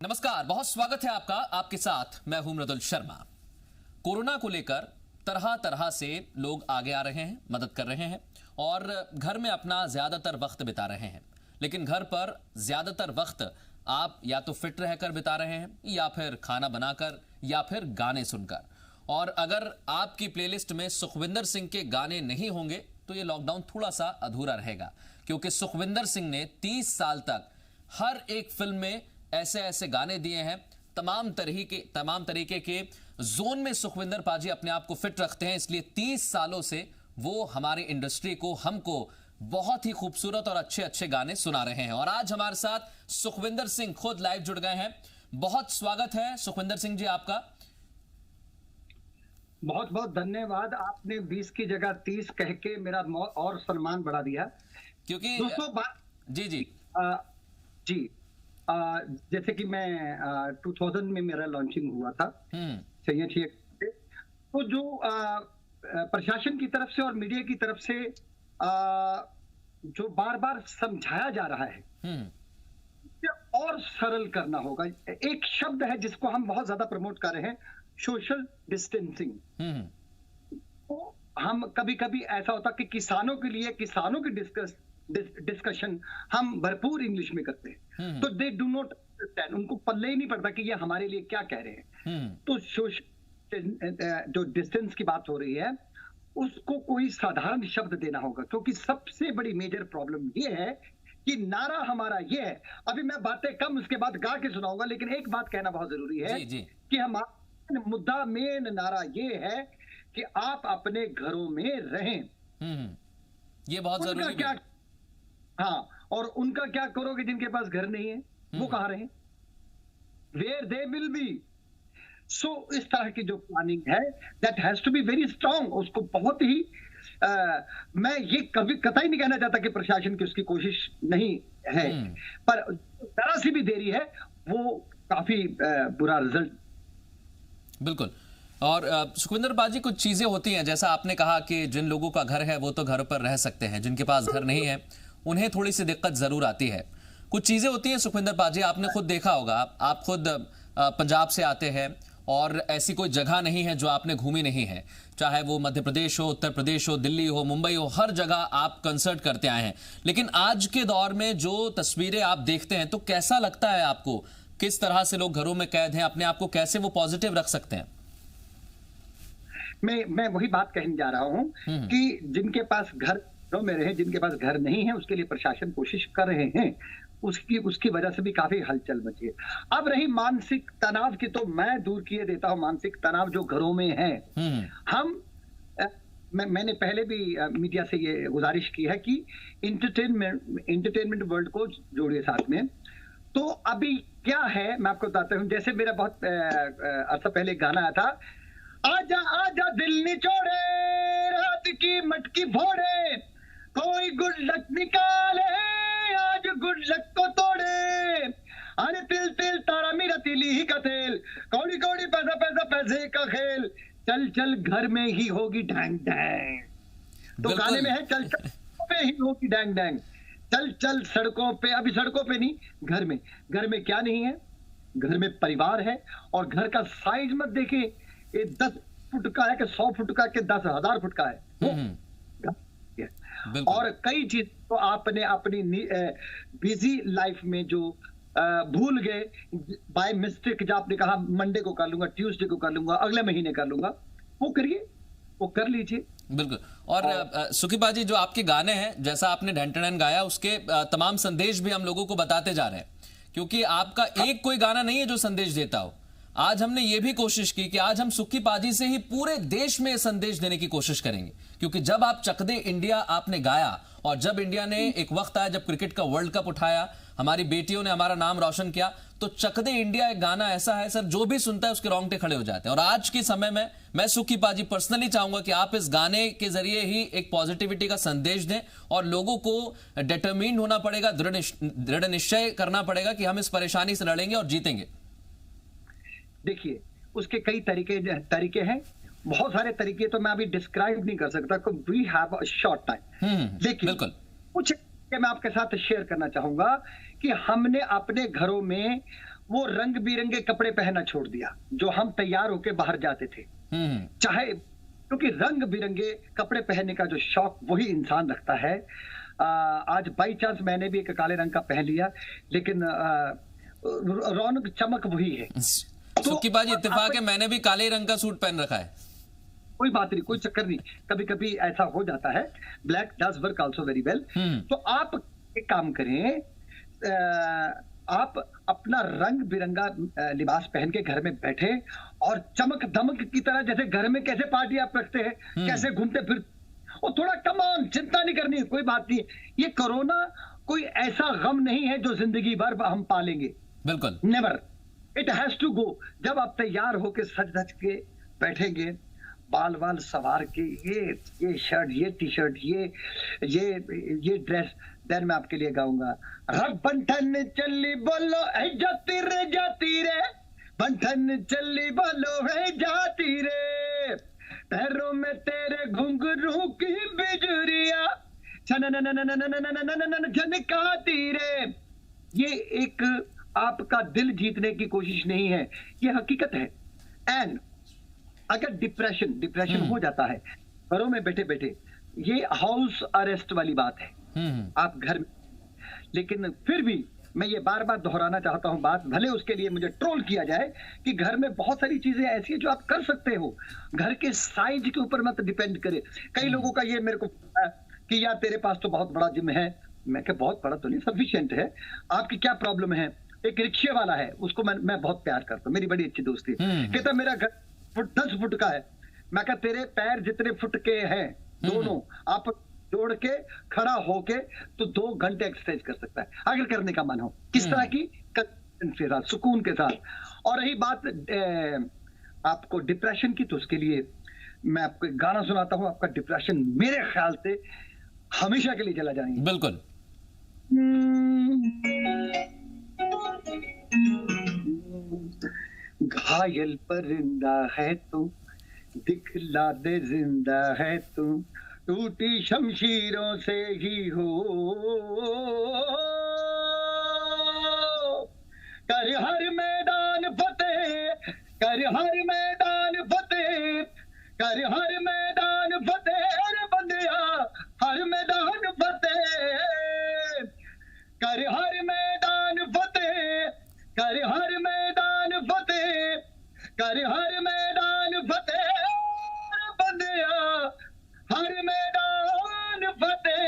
नमस्कार, बहुत स्वागत है आपका। आपके साथ मैं हूं मृदुल शर्मा। कोरोना को लेकर तरह तरह से लोग आगे आ रहे हैं, मदद कर रहे हैं और घर में अपना ज्यादातर वक्त बिता रहे हैं। लेकिन घर पर ज्यादातर वक्त आप या तो फिट रहकर बिता रहे हैं या फिर खाना बनाकर या फिर गाने सुनकर। और अगर आपकी प्लेलिस्ट में सुखविंदर सिंह के गाने नहीं होंगे तो ये लॉकडाउन थोड़ा सा अधूरा रहेगा, क्योंकि सुखविंदर सिंह ने 30 साल तक हर एक फिल्म में ऐसे ऐसे गाने दिए हैं। तमाम तरीके के जोन में सुखविंदर पाजी अपने आप को फिट रखते हैं, इसलिए 30 सालों से वो हमारी इंडस्ट्री को, हमको बहुत ही खूबसूरत और अच्छे अच्छे गाने सुना रहे हैं। और आज हमारे साथ सुखविंदर सिंह खुद लाइव जुड़ गए हैं। बहुत स्वागत है सुखविंदर सिंह जी आपका। बहुत बहुत धन्यवाद। आपने 20 की जगह 30 कह के मेरा और सम्मान बढ़ा दिया। क्योंकि दोस्तों बात जी जैसे कि मैं 2000 में मेरा लॉन्चिंग हुआ था चाहिए ठीक। तो जो प्रशासन की तरफ से और मीडिया की तरफ से जो बार बार समझाया जा रहा है और सरल करना होगा। एक शब्द है जिसको हम बहुत ज्यादा प्रमोट कर रहे हैं, सोशल डिस्टेंसिंग। तो हम कभी कभी ऐसा होता कि किसानों के लिए किसानों की डिस्कशन हम भरपूर इंग्लिश में करते हैं, तो दे डू नॉट अंडरस्टैंड, उनको पल्ले ही नहीं पड़ता कि ये हमारे लिए क्या कह रहे हैं। तो जो डिस्टेंस की बात हो रही है उसको कोई साधारण शब्द देना होगा, क्योंकि सबसे बड़ी मेजर प्रॉब्लम ये है कि नारा हमारा ये है। अभी मैं बातें कम उसके बाद गा के सुनाऊंगा, लेकिन एक बात कहना बहुत जरूरी है कि हमारा मुद्दा मेन नारा ये है कि आप अपने घरों में रहें। ये बहुत जरूरी है। हाँ, और उनका क्या करोगे जिनके पास घर नहीं है, वो कहाँ रहे? Where they will be. So इस तरह की जो प्लानिंग है that has to be very strong. उसको बहुत ही मैं ये कभी कतई नहीं कहना चाहता कि प्रशासन की उसकी कोशिश नहीं है, पर जरा सी भी देरी है वो काफी बुरा रिजल्ट। बिल्कुल। और सुखविंदर बाजी, कुछ चीजें होती हैं, जैसा आपने कहा कि जिन लोगों का घर है वो तो घर पर रह सकते हैं, जिनके पास घर नहीं है उन्हें थोड़ी सी दिक्कत जरूर आती है। कुछ चीजें होती हैं सुखविंदर बाजी, आपने खुद देखा होगा, आप खुद पंजाब से आते हैं और ऐसी कोई जगह नहीं है जो आपने घूमी नहीं है, चाहे वो मध्य प्रदेश हो, उत्तर प्रदेश हो, दिल्ली हो, मुंबई हो, हर जगह आप कंसर्ट करते आए हैं। लेकिन आज के दौर में जो तस्वीरें आप देखते हैं तो कैसा लगता है आपको? किस तरह से लोग घरों में कैद हैं, अपने आप को कैसे वो पॉजिटिव रख सकते हैं? मैं वही बात कहने जा रहा हूं कि जिनके पास घर में रहे, जिनके पास घर नहीं है, उसके लिए प्रशासन कोशिश कर रहे हैं। उसकी वजह से भी काफी हलचल मची है। अब रही मानसिक तनाव की, तो मैं दूर किए देता हूं मानसिक तनाव जो घरों में है। मैंने पहले भी मीडिया से ये गुजारिश की है कि इंटरटेनमेंट वर्ल्ड को जोड़िए साथ में। तो अभी क्या है मैं आपको बताता हूं। जैसे मेरा बहुत अर्सा पहले गाना आया था, आजा आजा दिल निचोड़े, रात की मटकी फोड़े, कोई गुड लक निकाले, आज गुड लक को तोड़े, अरे तिल तिल तारा मेरा तिली ही का तेल, कौड़ी कौड़ी पैसा पैसा पैसे का खेल, चल चल घर में ही होगी डैंग डैंग। तो गाने में है चल चल पे ही होगी डैंग डैंग, चल चल सड़कों पे। अभी सड़कों पे नहीं, घर में। घर में क्या नहीं है? घर में परिवार है। और घर का साइज मत देखें, ये 10 फुट का है कि 100 फुट का कि 10,000 फुट का है। और कई चीज तो आपने अपनी बिजी लाइफ में जो भूल गए बाय मिस्टेक, जो आपने कहा मंडे को कर लूंगा, ट्यूसडे को कर लूंगा, अगले महीने कर लूंगा, वो करिए, वो कर लीजिए। बिल्कुल। और सुखी बाजी, जो आपके गाने हैं, जैसा आपने ढंटन गाया, उसके तमाम संदेश भी हम लोगों को बताते जा रहे हैं, क्योंकि आपका एक कोई गाना नहीं है जो संदेश देता हो। आज हमने ये भी कोशिश की कि आज हम सुक्की पाजी से ही पूरे देश में संदेश देने की कोशिश करेंगे, क्योंकि जब आप चक दे इंडिया आपने गाया और जब इंडिया ने एक वक्त आया जब क्रिकेट का वर्ल्ड कप उठाया, हमारी बेटियों ने हमारा नाम रोशन किया, तो चक दे इंडिया एक गाना ऐसा है सर, जो भी सुनता है उसके रोंगटे खड़े हो जाते हैं। और आज के समय में मैं सुक्की पाजी पर्सनली चाहूंगा कि आप इस गाने के जरिए ही एक पॉजिटिविटी का संदेश दें और लोगों को डिटरमिन्ड होना पड़ेगा, दृढ़ निश्चय करना पड़ेगा कि हम इस परेशानी से लड़ेंगे और जीतेंगे। देखिए, उसके कई तरीके हैं, बहुत सारे तरीके तो मैं अभी डिस्क्राइब नहीं कर सकता, क्योंकि we have a short time. लेकिन कुछ मैं आपके साथ शेयर करना चाहूंगा कि हमने अपने घरों में वो रंग बिरंगे कपड़े पहनना छोड़ दिया जो हम तैयार होके बाहर जाते थे। चाहे क्योंकि रंग बिरंगे कपड़े पहनने का जो शौक वही इंसान रखता है। आज बाई चांस मैंने भी एक काले रंग का पहन लिया, लेकिन रौनक चमक वही है। सुक्की बाजी इत्तेफाक है, मैंने भी काले रंग का सूट पहन रखा है। कोई बात नहीं, कोई चक्कर नहीं, कभी कभी ऐसा हो जाता है। Black does work also very well. तो आप एक काम करें, आप अपना रंग बिरंगा लिबास पहन के घर में बैठे और चमक दमक की तरह, जैसे घर में कैसे पार्टी आप रखते हैं, कैसे घूमते फिर, और थोड़ा कम ऑन, चिंता नहीं करनी, कोई बात नहीं। ये कोरोना कोई ऐसा गम नहीं है जो जिंदगी भर हम पालेंगे, बिल्कुल never, it has to go. जब आप तैयार होके सज धज के बैठेंगे, बाल वाल सवार के, ये शर्ट, ये टी शर्ट, ये ड्रेस, देन मैं आपके लिए गाऊंगा, रब बंठन चली बोलो है जाती रे, बंठन चली बोलो है जाती रे, पैरों में तेरे घुंघरू की बिजुरिया झनकाती रे। ये एक आपका दिल जीतने की कोशिश नहीं है, ये हकीकत है। एंड अगर डिप्रेशन हो जाता है घरों में बैठे बैठे, ये हाउस अरेस्ट वाली बात है, आप घर में। लेकिन फिर भी मैं ये बार बार दोहराना चाहता हूं बात, भले उसके लिए मुझे ट्रोल किया जाए, कि घर में बहुत सारी चीजें ऐसी है जो आप कर सकते हो, घर के साइज के ऊपर मत डिपेंड करे। कई लोगों का ये मेरे को कि यार तेरे पास तो बहुत बड़ा जिम है, मैं क्या बहुत बड़ा तो नहीं, सफिशिएंट है, आपकी क्या प्रॉब्लम है। एक रिक्शे वाला है, उसको मैं बहुत प्यार करता हूँ, मेरी बड़ी अच्छी दोस्ती है, कहता मेरा घर 10 फुट का है, मैं कहा तेरे पैर जितने फुट के हैं दोनों आप जोड़ के खड़ा होके तो 2 घंटे एक्सरसाइज कर सकता है, अगर करने का मन हो। किस तरह की, के साथ, सुकून के साथ। और रही बात आपको डिप्रेशन की, तो उसके लिए मैं आपको एक गाना सुनाता हूं, आपका डिप्रेशन मेरे ख्याल से हमेशा के लिए चला जाएंगे। बिल्कुल। घायल परिंदा है तू, दिखला दे जिंदा है तू, टूटी शमशीरों से ही हो, कर हर मैदान फतेह, कर हर मैदान फतेह, कर हर मैदान फतेह, अरे बंदिया हर मैदान फतेह, कर हर मैदान फतेह, कर हर मैदान फतेह, कर हर मैदान फतेह, बंदिया हर मैदान फतेह।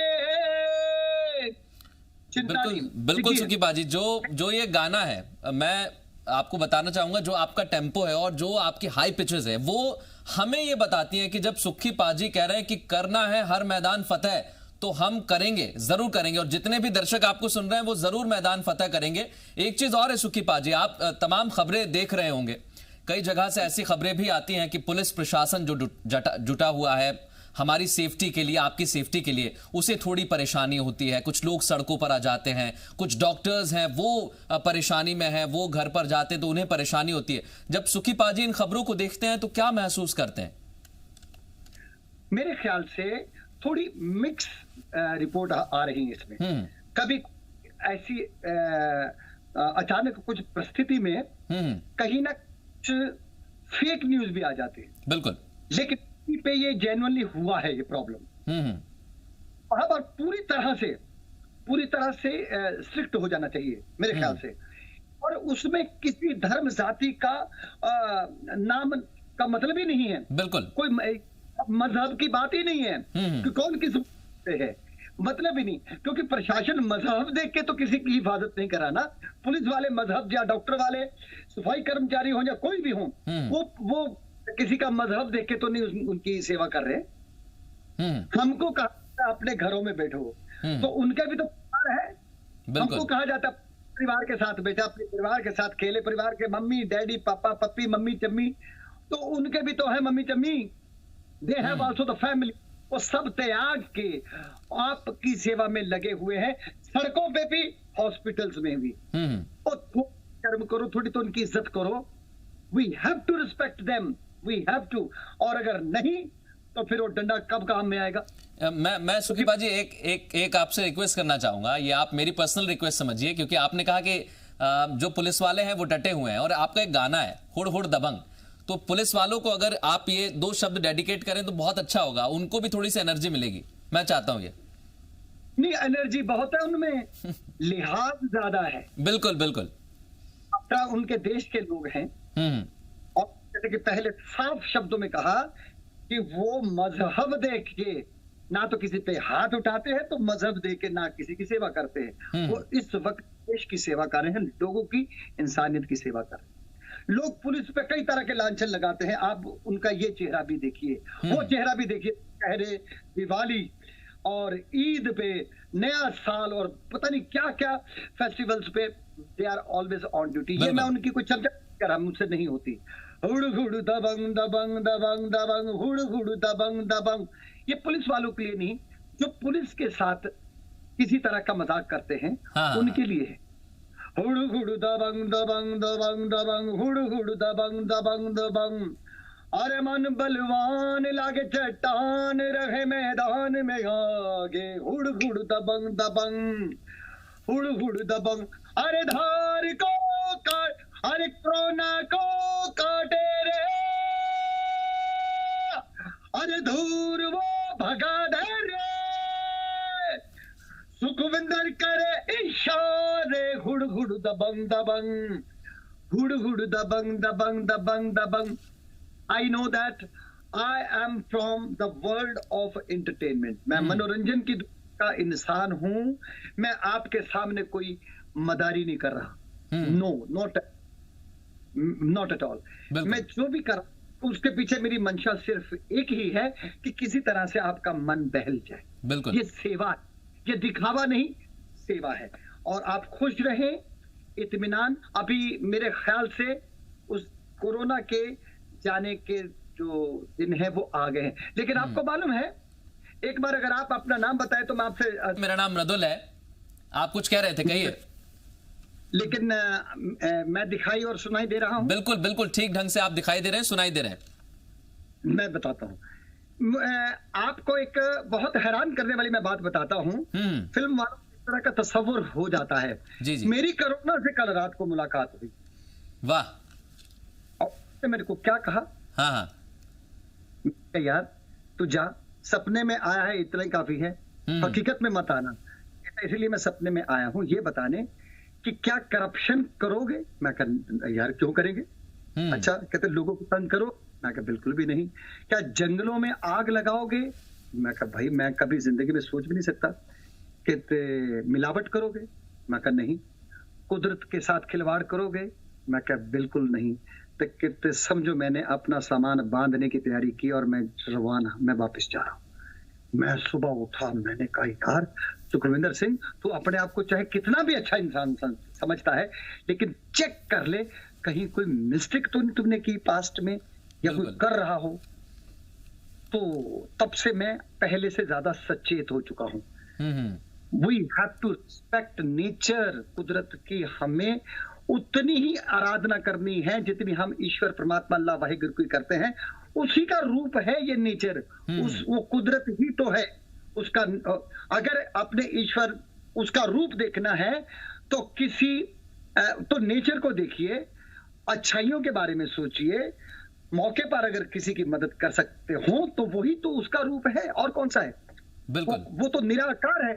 बिल्कुल बिल्कुल सुक्की बाजी, जो ये गाना है, मैं आपको बताना चाहूंगा, जो आपका टेम्पो है और जो आपकी हाई पिचेस है, वो हमें ये बताती है कि जब सुक्की पाजी कह रहे हैं कि करना है हर मैदान फतेह, तो हम करेंगे, जरूर करेंगे, और जितने भी दर्शक आपको सुन रहे हैं वो जरूर मैदान फतेह करेंगे। एक चीज और है सुक्की पाजी, आप तमाम खबरें देख रहे होंगे, कई जगह से ऐसी खबरें भी आती हैं कि पुलिस प्रशासन जो जुटा हुआ है हमारी सेफ्टी के लिए, आपकी सेफ्टी के लिए, उसे थोड़ी परेशानी होती है, कुछ लोग सड़कों पर आ जाते हैं, कुछ डॉक्टर्स हैं वो परेशानी में हैं, वो घर पर जाते हैं तो उन्हें परेशानी होती है। जब सुक्की पाजी इन खबरों को देखते हैं तो क्या महसूस करते हैं? मेरे ख्याल से थोड़ी मिक्स रिपोर्ट आ रही है इसमें। कभी ऐसी अचानक कुछ परिस्थिति में कहीं ना कुछ फेक न्यूज भी आ जाती है, बिल्कुल, लेकिन पे ये जेन्युइनली हुआ है ये प्रॉब्लम, वहां पर पूरी तरह से स्ट्रिक्ट हो जाना चाहिए मेरे ख्याल से। और उसमें किसी धर्म जाति का नाम का मतलब ही नहीं है, बिल्कुल, कोई मजहब की बात ही नहीं है कि कौन किस से है, मतलब ही नहीं। क्योंकि प्रशासन मजहब देख के तो किसी की हिफाजत नहीं कराना, पुलिस वाले मजहब या डॉक्टर वाले, सफाई कर्मचारी हो या कोई भी हो, वो किसी का मजहब देख के तो नहीं उनकी सेवा कर रहे। हमको कहा अपने घरों में बैठो, तो उनका भी तो परिवार है, हमको कहा जाता परिवार के साथ बैठा, अपने परिवार के साथ खेले, परिवार के मम्मी डैडी पापा पप्पी मम्मी चम्मी, तो उनके भी तो है mummy Chammi, they have also the family. वो सब त्याग के आपकी सेवा में लगे हुए हैं, सड़कों पे भी हॉस्पिटल्स में भी। और कर्म करो, थोड़ी तो उनकी इज्जत करो। We have to respect them, we have to. और अगर नहीं तो फिर वो डंडा कब काम में आएगा। मैं सुक्की बाजी एक आपसे रिक्वेस्ट करना चाहूंगा, ये आप मेरी पर्सनल रिक्वेस्ट समझिए, क्योंकि आपने कहा कि जो पुलिस वाले हैं वो डटे हुए हैं, और आपका एक गाना है हुड़ हुड़ दबंग, तो पुलिस वालों को अगर आप ये 2 शब्द डेडिकेट करें तो बहुत अच्छा होगा, उनको भी थोड़ी सी एनर्जी मिलेगी। मैं चाहता हूं ये। नहीं, एनर्जी बहुत है उनमें, लिहाज ज्यादा है। बिल्कुल बिल्कुल। अपना उनके देश के लोग हैं, और जैसे कि पहले साफ शब्दों में कहा कि वो मजहब देख के ना तो किसी पे हाथ उठाते हैं, तो मजहब देख के ना किसी की सेवा करते हैं। वो इस वक्त देश की सेवा कर रहे हैं, लोगों की इंसानियत की सेवा कर रहे हैं। लोग पुलिस पे कई तरह के लांछन लगाते हैं, आप उनका ये चेहरा भी देखिए, वो चेहरा भी देखिए। पहले दिवाली और ईद पे, नया साल और पता नहीं क्या क्या फेस्टिवल्स पे they are always on duty. ये मैं उनकी कोई चर्चा कर रहा, मुझसे नहीं होती। हुड़ हुड़ दबंग दबंग दबंग दबंग, हुड़ हुड़ दबंग दबंग, ये पुलिस वालों के लिए नहीं, जो पुलिस के साथ किसी तरह का मजाक करते हैं, उनके लिए है। हुड़ हुड़ दबंग दबंग दबंग दबंग, हुड़ हुड़ दबंग दबंग दबंग, अरे मन बलवान लागे चट्टान रहे मैदान में आगे, हुड़ हुड़ दबंग दबंग, हुड़ हुड़ दबंग, अरे धार को काट, अरे कोरोना को काटे रे, अरे दूर वो भगा दे रे, सुखविंदर करे इशारे, हुड़ हुड़ दबंग दबंग, हुड़ हुड़ दबंग दबंग दबंग दबंग। I know that I am from the world of entertainment. मैं मनोरंजन की का इंसान हूं। मैं आपके सामने कोई मदारी नहीं कर रहा। No, not at all. मैं जो भी कर उसके पीछे मेरी मंशा सिर्फ एक ही है कि किसी तरह से आपका मन बहल जाए। बिल्कुल। ये सेवा, ये दिखावा नहीं, सेवा है। और आप खुश रहें, इत्मीनान। अभी मेरे ख्याल से उस कोरोना के जाने के जो दिन है वो आ गए हैं। लेकिन आपको मालूम है, एक बार अगर आप अपना नाम बताए तो मैं आपसे। मेरा नाम मृदुल है। आप कुछ कह रहे थे, कहिए। लेकिन मैं दिखाई और सुनाई दे रहा हूं। बिल्कुल बिल्कुल ठीक ढंग से आप दिखाई दे रहे हैं, सुनाई दे रहे हैं। मैं बताता हूं आपको, एक बहुत हैरान करने वाली मैं बात बताता हूं। फिल्म वालों को इस तरह का तस्वुर हो जाता है। जी जी। मेरी कोरोना से कल रात को मुलाकात हुई। वाह। मेरे को क्या कहा, हाँ, यार तू जा, सपने में आया है इतना ही काफी है, हकीकत में मत आना। इसलिए मैं सपने में आया हूं ये बताने कि क्या करप्शन करोगे। मैं कहा यार क्यों करेंगे। अच्छा, कहते लोगों को तंग करो। मैं कहा बिल्कुल भी नहीं। क्या जंगलों में आग लगाओगे। मैं कहा भाई मैं कभी जिंदगी में सोच भी नहीं सकता। कहते मिलावट करोगे। मैं कहा नहीं। कुदरत के साथ खिलवाड़ करोगे। मैं कहा बिल्कुल नहीं। तो कहते समझो मैंने अपना सामान बांधने की तैयारी की और मैं रवाना, मैं वापस जा रहा हूं। मैं सुबह उठा, मैंने कहा यार सुखविंदर सिंह, तू अपने आप को चाहे कितना भी अच्छा इंसान समझता है, लेकिन चेक कर ले कहीं कोई मिस्टेक तो नहीं तुमने की पास्ट में, या कोई कर रहा हो। तो तब से मैं पहले से ज्यादा सचेत हो चुका हूं। We have to respect nature. कुदरत की हमें उतनी ही आराधना करनी है जितनी हम ईश्वर परमात्मा अल्लाह वाहिगुरु की करते हैं। उसी का रूप है ये नेचर। वो कुदरत ही तो है उसका। अगर अपने ईश्वर उसका रूप देखना है तो तो नेचर को देखिए, अच्छाइयों के बारे में सोचिए, मौके पर अगर किसी की मदद कर सकते हो तो वही तो उसका रूप है, और कौन सा है। बिल्कुल। वो तो निराकार है,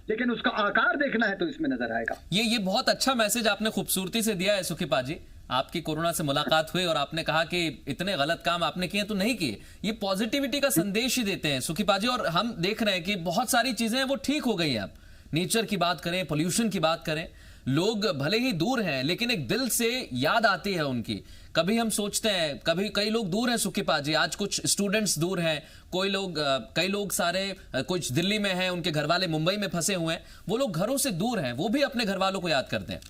लेकिन उसका आकार देखना है तो इसमें नजर आएगा। ये बहुत अच्छा मैसेज आपने खूबसूरती से दिया है सुखी पाजी। आपकी कोरोना से मुलाकात हुई और आपने कहा कि इतने गलत काम आपने किए तो नहीं किए। ये पॉजिटिविटी का संदेश ही देते हैं सुखी पाजी। और हम देख रहे हैं कि बहुत सारी चीजें वो ठीक हो गई हैं। अब नेचर की बात करें, पोल्यूशन की बात करें, लोग भले ही दूर हैं लेकिन एक दिल से याद आती है उनकी। कभी हम सोचते हैं, कभी कई लोग दूर हैं सुखी पाजी, आज कुछ स्टूडेंट्स दूर हैं, कई लोग सारे कुछ दिल्ली में हैं, उनके घर वाले मुंबई में फंसे हुए हैं, वो लोग घरों से दूर हैं, वो भी अपने घर वालों को याद करते हैं।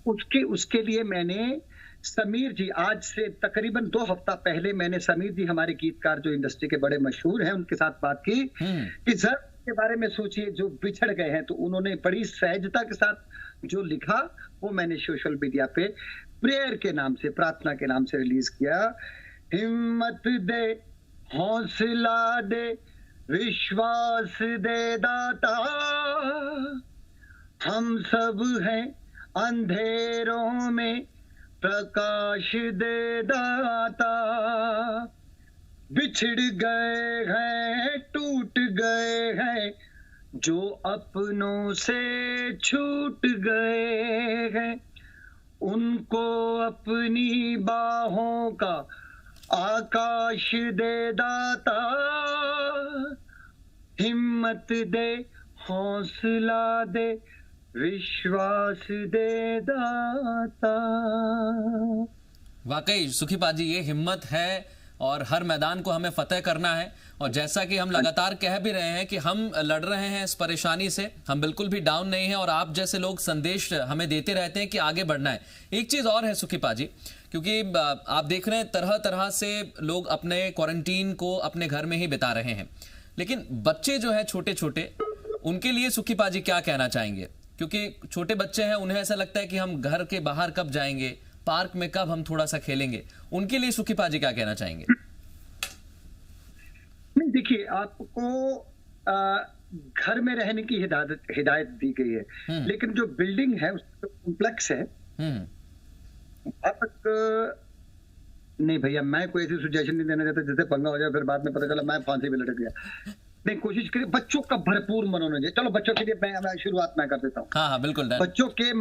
उसके लिए मैंने समीर जी, आज से तकरीबन 2 हफ्ता पहले मैंने समीर जी, हमारे गीतकार जो इंडस्ट्री के बड़े मशहूर हैं, उनके साथ बात की कि सर के बारे में सोचिए, जो बिछड़ गए हैं। तो उन्होंने बड़ी सहजता के साथ जो लिखा वो मैंने सोशल मीडिया पे प्रेयर के नाम से, प्रार्थना के नाम से रिलीज किया। हिम्मत दे, हौसला दे, विश्वास दे दाता, हम सब हैं अंधेरों में प्रकाश दे दाता, बिछड़ गए हैं टूट गए हैं जो अपनों से छूट गए हैं, उनको अपनी बाहों का आकाश दे दाता, हिम्मत दे हौसला दे विश्वास दे दाता। वाकई सुखी पाजी, ये हिम्मत है और हर मैदान को हमें फतेह करना है। और जैसा कि हम लगातार कह भी रहे हैं कि हम लड़ रहे हैं इस परेशानी से, हम बिल्कुल भी डाउन नहीं हैं, और आप जैसे लोग संदेश हमें देते रहते हैं कि आगे बढ़ना है। एक चीज और है सुखी पाजी, क्योंकि आप देख रहे हैं तरह तरह से लोग अपने क्वारंटीन को अपने घर में ही बिता रहे हैं, लेकिन बच्चे जो है छोटे छोटे, उनके लिए सुखी पाजी क्या कहना चाहेंगे? क्योंकि छोटे बच्चे हैं, उन्हें ऐसा लगता है कि हम घर के बाहर कब जाएंगे, पार्क में कब हम थोड़ा सा खेलेंगे, उनके लिए सुखी पाजी क्या कहना चाहेंगे? नहीं, देखिए, आपको घर में रहने की हिदायत दी गई है, लेकिन जो बिल्डिंग है उसका कॉम्प्लेक्स है, अब तक नहीं भैया, मैं कोई ऐसी सुजेशन नहीं देना चाहता जिससे पंगा हो जाए फिर बाद में पता चला मैं फांसी पे लटक गया। नहीं, कोशिश करिए बच्चों का भरपूर मनोरंजन। चलो बच्चों के लिए मैं शुरुआत में कर देता हूँ। हाँ हाँ बिल्कुल। बच्चों के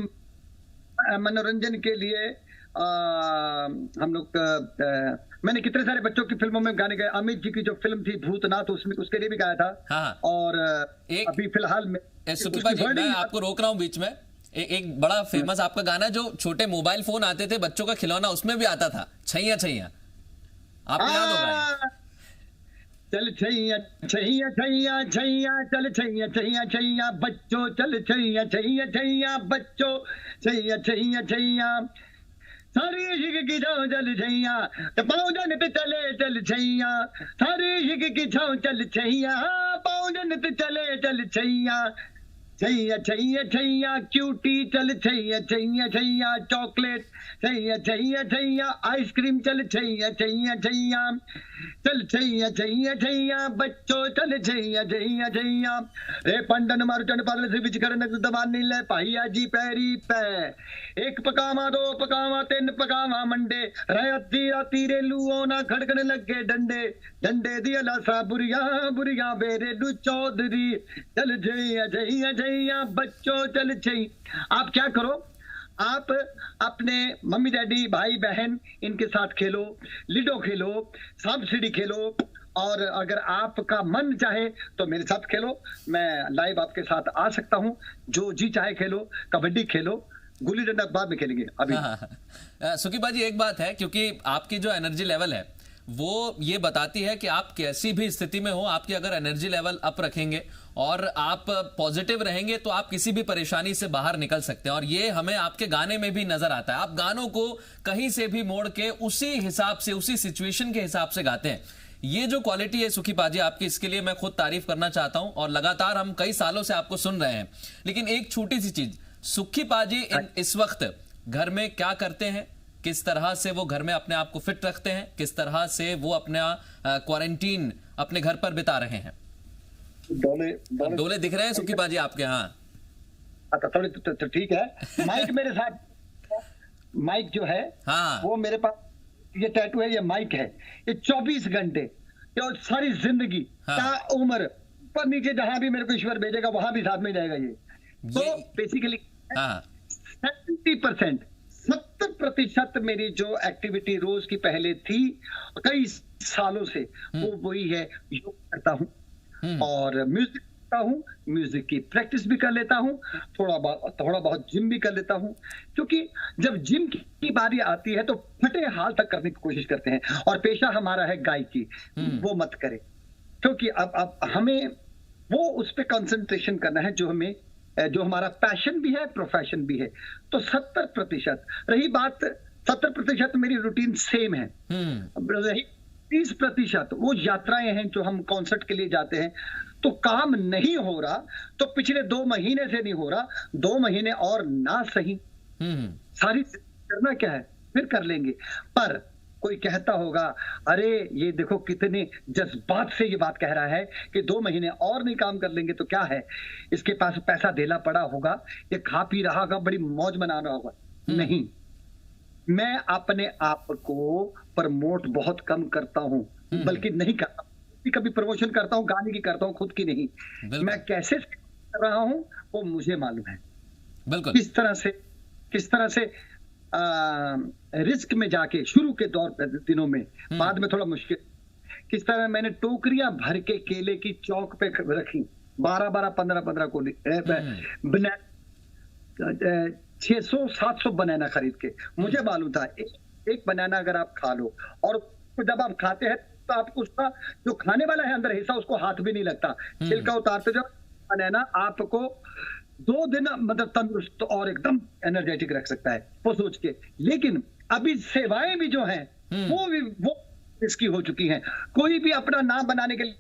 मनोरंजन के लिए हम लोग मैंने कितने सारे बच्चों की फिल्मों में गाने गाए। अमित जी की जो फिल्म थी भूतनाथ, उसमें उसके लिए भी गाया था। हाँ। और अभी फिलहाल में सुखी पाजी, मैं आपको रोक रहा हूँ बीच में। एक बड़ा फेमस आपका गाना जो छोटे मोबाइल फोन आते थे बच्चों का खिलौना, उसमें भी आता था, छैया छैया, आपको याद होगा? चल छैया छैया छैया छैया, चल छैया छैया छैया बच्चों, चल छैया छैया छैया बच्चों, छैया छैया छैया सारी शिक की छाँव चल छैया, पाँव जन पे चले चल छैया, सारी शिक की छाँव चल छैया, पाँव जन पे चले चल छैया, छैया छैया छैया क्यूटी, चल छैया छैया छैया चॉकलेट, छैया छैया छैया आइसक्रीम, चल छैया छैया छैया, चल छैया छैया छैया बच्चों, चल छैया छैया छैया रे पंडन मारुचन पागल से विच कर नक दबान नहीं ले पाहिया जी पैरी पै, एक पकावा दो पकावा तीन पकावा मंडे, रे अद्धी राती रे लुओ ना खड़कन लगे डंडे, डंडे दिया लासा बुरिया बुरिया बेरे दू चौधरी, चल छैया छैया छैया बच्चों, चल छैया। आप क्या करो, आप अपने मम्मी डैडी भाई बहन इनके साथ खेलो, लिडो खेलो, सांप सीढ़ी खेलो, और अगर आपका मन चाहे तो मेरे साथ खेलो, मैं लाइव आपके साथ आ सकता हूं। जो जी चाहे खेलो, कबड्डी खेलो, गुल्ली डंडा बाद में खेलेंगे अभी। सुखी पाजी, एक बात है, क्योंकि आपकी जो एनर्जी लेवल है वो ये बताती है कि आप कैसी भी स्थिति में हो, आपकी अगर एनर्जी लेवल अप रखेंगे और आप पॉजिटिव रहेंगे तो आप किसी भी परेशानी से बाहर निकल सकते हैं। और ये हमें आपके गाने में भी नजर आता है, आप गानों को कहीं से भी मोड़ के उसी हिसाब से, उसी सिचुएशन के हिसाब से गाते हैं। ये जो क्वालिटी है सुखी पाजी आपकी, इसके लिए मैं खुद तारीफ करना चाहता हूं, और लगातार हम कई सालों से आपको सुन रहे हैं। लेकिन एक छोटी सी चीज, सुखी पाजी इस वक्त घर में क्या करते हैं, किस तरह से वो घर में अपने आप को फिट रखते हैं, किस तरह से वो अपना क्वारंटीन अपने घर पर बिता रहे हैं? डोले दिख रहे हैं सुखी पाजी आपके? हाँ थोड़ी तो ठीक है। माइक मेरे साथ, माइक जो है हाँ वो मेरे पास, ये टैटू है, ये माइक है, ये 24 घंटे और सारी जिंदगी ता उम्र पर नीचे जहां भी मेरे को ईश्वर भेजेगा वहां भी साथ में जाएगा। ये तो बेसिकली 70% मेरी जो एक्टिविटी रोज की पहले थी कई सालों से वो वही है। योग करता हूँ और म्यूजिक करता हूँ, म्यूजिक की प्रैक्टिस भी कर लेता हूँ, थोड़ा बहुत जिम भी कर लेता हूँ, क्योंकि जब जिम की बारी आती है तो फटे हाल तक करने की कोशिश करते हैं, और पेशा हमारा है गायकी, वो मत करें, क्योंकि अब हमें वो उस पर कंसंट्रेशन करना है जो हमारा पैशन भी है, प्रोफेशन भी है। तो 70%, रही बात 70% मेरी रूटीन सेम है, रही 30% वो यात्राएं हैं जो हम कॉन्सर्ट के लिए जाते हैं। तो काम नहीं हो रहा तो पिछले 2 महीने से नहीं हो रहा, 2 महीने और ना सही, सारी करना क्या है, फिर कर लेंगे। पर कोई कहता होगा, अरे ये देखो कितने जज्बात से ये बात कह रहा है कि 2 महीने और नहीं काम कर लेंगे तो क्या है, इसके पास पैसा धेला पड़ा होगा, ये खा पी रहा होगा, बड़ी मौज मना रहा होगा। नहीं, मैं अपने आप को प्रमोट बहुत कम करता हूं, बल्कि नहीं करता। कभी प्रमोशन करता हूं, गाने की करता हूं, खुद की नहीं। मैं कैसे कर रहा हूं वो मुझे मालूम है। बिल्कुल। किस तरह से रिस्क में जाके शुरू के दिनों में, बाद में थोड़ा मुश्किल, किस तरह मैंने टोकरियां भर के केले की चौक पे रखी, 12-12, 15-15 को 600-700 बनाना खरीद के। मुझे मालूम था एक बनाना अगर आप खा लो, और जब आप खाते हैं तो आपको उसका जो खाने वाला है अंदर हिस्सा, उसको हाथ भी नहीं लगता, छिलका उतारते जाओ, बनाना आपको 2 दिन मतलब तंदुरुस्त और एकदम एनर्जेटिक रख सकता है, वो सोच के। लेकिन अभी सेवाएं भी जो हैं वो इसकी हो चुकी हैं। कोई भी अपना नाम बनाने के लिए,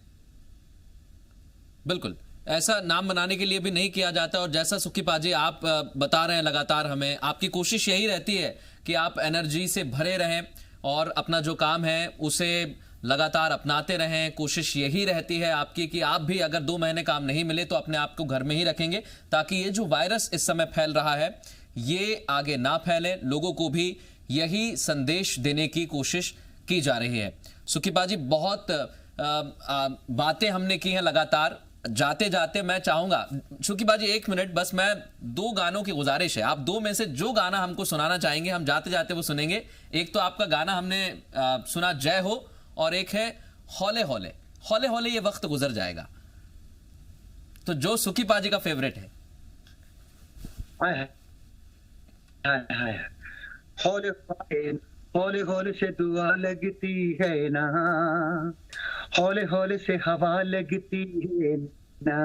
बिल्कुल ऐसा नाम बनाने के लिए भी नहीं किया जाता। और जैसा सुखी पाजी आप बता रहे हैं लगातार, हमें आपकी कोशिश यही रहती है कि आप एनर्जी से भरे रहें और अपना जो काम है उसे लगातार अपनाते रहें। कोशिश यही रहती है आपकी कि आप भी अगर 2 महीने काम नहीं मिले तो अपने आप को घर में ही रखेंगे, ताकि ये जो वायरस इस समय फैल रहा है ये आगे ना फैले। लोगों को भी यही संदेश देने की कोशिश की जा रही है। सुखी पाजी, बहुत बातें हमने की हैं लगातार। जाते जाते मैं चाहूंगा सुखी बाजी 1 मिनट बस, मैं 2 गानों की गुजारिश है, आप 2 में से जो गाना हमको सुनाना चाहेंगे हम जाते जाते वो सुनेंगे। एक तो आपका गाना हमने सुना जय हो, और एक है हौले हौले। हौले हौले ये वक्त गुजर जाएगा, तो जो सुखी पाजी का फेवरेट है। हौले हौले हौले से दुआ लगती है ना, हौले हौले से हवा लगती है ना,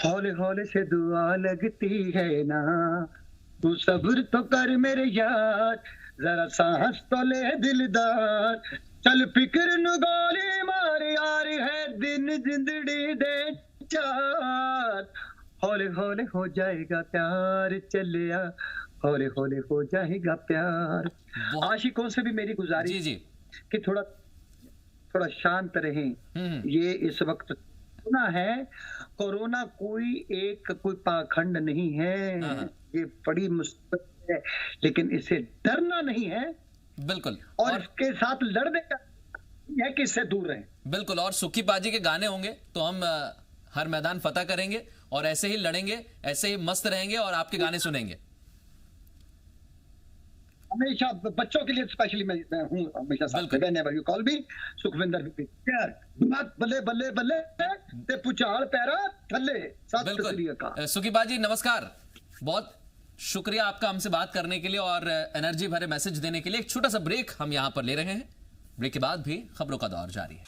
हौले हौले से दुआ लगती है ना, तू सब्र तो कर मेरे यार, जरा सांस तो ले दिलदार, चल फिक्र नु गोली मार यार, है दिन जिंदड़ी दे चार, हौले हौले हो जाएगा प्यार, चलिया हौले हौले हो जाएगा प्यार। आशिकों से भी मेरी गुजारिश जी कि थोड़ा शांत रहें। ये इस वक्त सुना है, कोरोना कोई पाखंड नहीं है, ये बड़ी मुसीबत है, लेकिन इससे डरना नहीं है। बिल्कुल। और इसके साथ लड़ने का है कि इससे दूर रहें। बिल्कुल। और सुखी पाजी के गाने होंगे तो हम हर मैदान फतह करेंगे, और ऐसे ही लड़ेंगे, ऐसे ही मस्त रहेंगे और आपके गाने सुनेंगे हमेशा। बच्चों के लिए स्पेशली मैं हूं हमेशा साथ। Whenever you call me, Sukhwinder बल्ले बल्ले बल्ले ते पुचाल पैरा थल्ले। सत श्री अकाल। सुखी पाजी नमस्कार, बहुत शुक्रिया आपका हमसे बात करने के लिए और एनर्जी भरे मैसेज देने के लिए। एक छोटा सा ब्रेक हम यहां पर ले रहे हैं, ब्रेक के बाद भी खबरों का दौर जारी है।